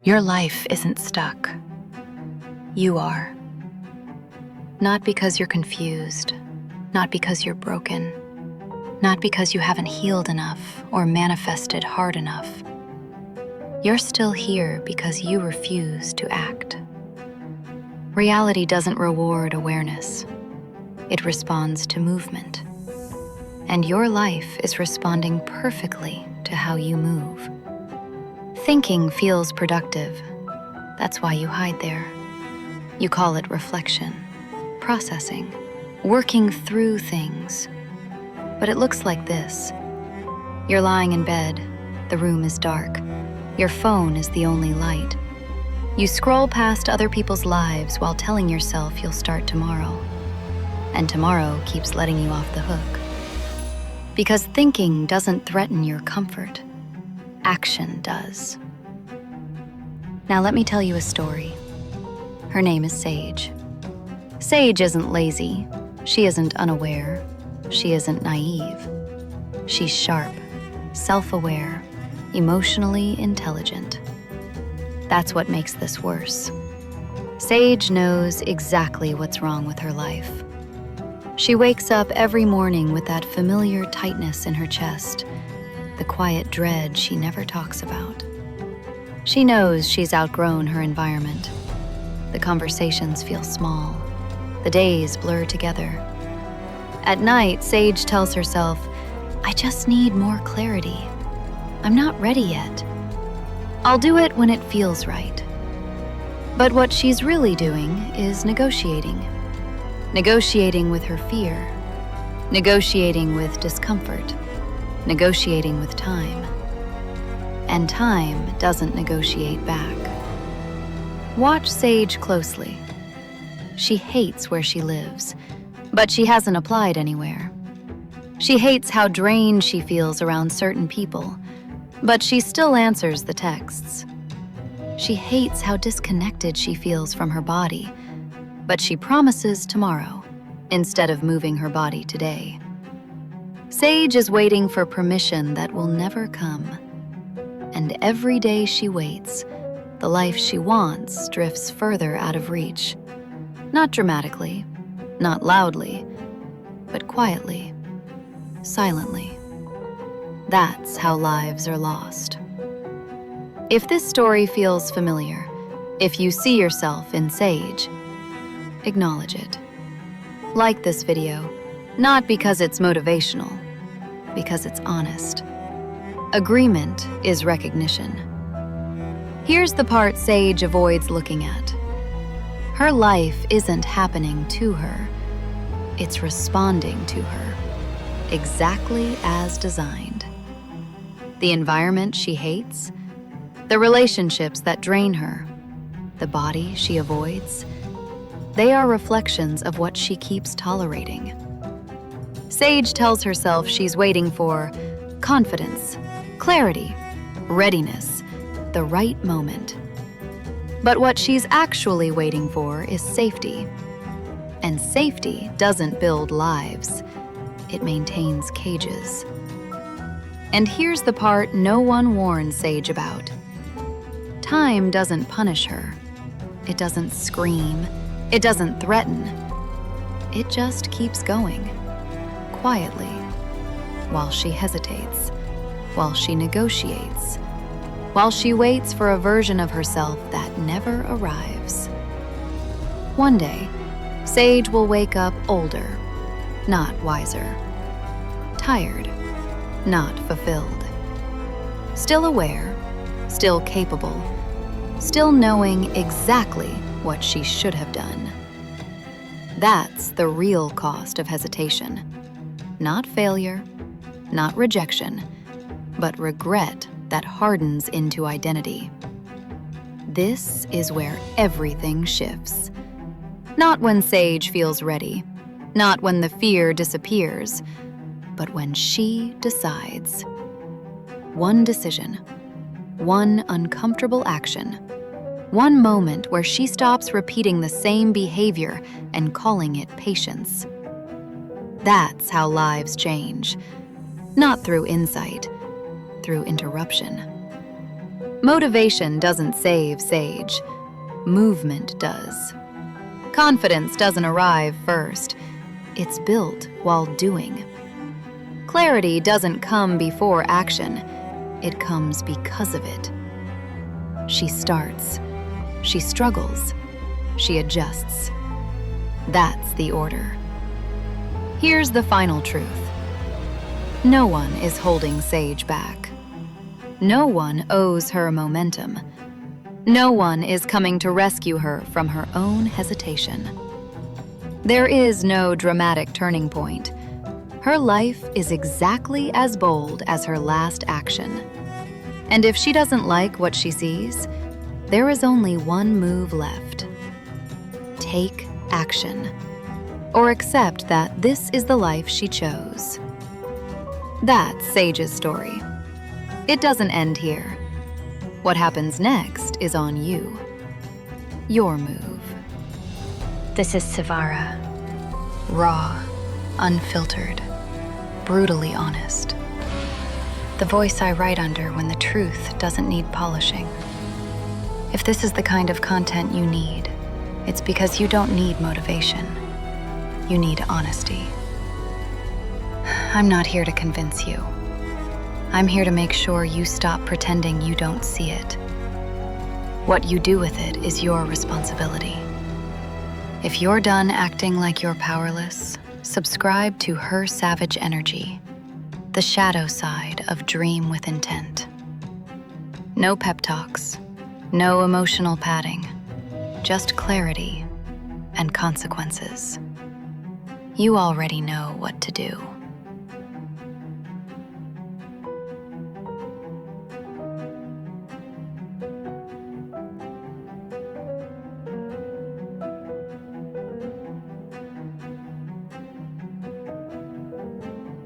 Your life isn't stuck. You are. Not because you're confused, not because you're broken, not because you haven't healed enough or manifested hard enough. You're still here because you refuse to act. Reality doesn't reward awareness. It responds to movement. And your life is responding perfectly to how you move. Thinking feels productive. That's why you hide there. You call it reflection, processing, working through things. But it looks like this. You're lying in bed. The room is dark. Your phone is the only light. You scroll past other people's lives while telling yourself you'll start tomorrow. And tomorrow keeps letting you off the hook. Because thinking doesn't threaten your comfort. Action does. Now let me tell you a story. Her name is Sage. Sage isn't lazy. She isn't unaware. She isn't naive. She's sharp, self-aware, emotionally intelligent. That's what makes this worse. Sage knows exactly what's wrong with her life. She wakes up every morning with that familiar tightness in her chest, the quiet dread she never talks about. She knows she's outgrown her environment. The conversations feel small. The days blur together. At night, Sage tells herself, I just need more clarity. I'm not ready yet. I'll do it when it feels right. But what she's really doing is negotiating. Negotiating with her fear. Negotiating with discomfort. Negotiating with time. And time doesn't negotiate back. Watch Sage closely. She hates where she lives, but she hasn't applied anywhere. She hates how drained she feels around certain people, but she still answers the texts. She hates how disconnected she feels from her body, but she promises tomorrow instead of moving her body today. Sage is waiting for permission that will never come. And every day she waits, the life she wants drifts further out of reach. Not dramatically, not loudly, but quietly, silently. That's how lives are lost. If this story feels familiar, if you see yourself in Sage, acknowledge it. Like this video, not because it's motivational, because it's honest. Agreement is recognition. Here's the part Sage avoids looking at. Her life isn't happening to her. It's responding to her, exactly as designed. The environment she hates, the relationships that drain her, the body she avoids, they are reflections of what she keeps tolerating. Sage tells herself she's waiting for confidence, clarity, readiness, the right moment. But what she's actually waiting for is safety. And safety doesn't build lives, it maintains cages. And here's the part no one warns Sage about. Time doesn't punish her. It doesn't scream. It doesn't threaten. It just keeps going, quietly, while she hesitates, while she negotiates, while she waits for a version of herself that never arrives. One day, Sage will wake up older, not wiser. Tired, not fulfilled. Still aware, still capable, still knowing exactly what she should have done. That's the real cost of hesitation. Not failure, not rejection, but regret that hardens into identity. This is where everything shifts. Not when Sage feels ready, not when the fear disappears, but when she decides. One decision, one uncomfortable action, one moment where she stops repeating the same behavior and calling it patience. That's how lives change, not through insight, through interruption. Motivation doesn't save Sage. Movement does. Confidence doesn't arrive first. It's built while doing. Clarity doesn't come before action. It comes because of it. She starts. She struggles. She adjusts. That's the order. Here's the final truth. No one is holding Sage back. No one owes her momentum. No one is coming to rescue her from her own hesitation. There is no dramatic turning point. Her life is exactly as bold as her last action. And if she doesn't like what she sees, there is only one move left. Take action. Or accept that this is the life she chose. That's Sage's story. It doesn't end here. What happens next is on you. Your move. This is Savara. Raw, unfiltered, brutally honest. The voice I write under when the truth doesn't need polishing. If this is the kind of content you need, it's because you don't need motivation. You need honesty. I'm not here to convince you. I'm here to make sure you stop pretending you don't see it. What you do with it is your responsibility. If you're done acting like you're powerless, subscribe to Her Savage Energy, the shadow side of Dream with Intent. No pep talks, no emotional padding, just clarity and consequences. You already know what to do.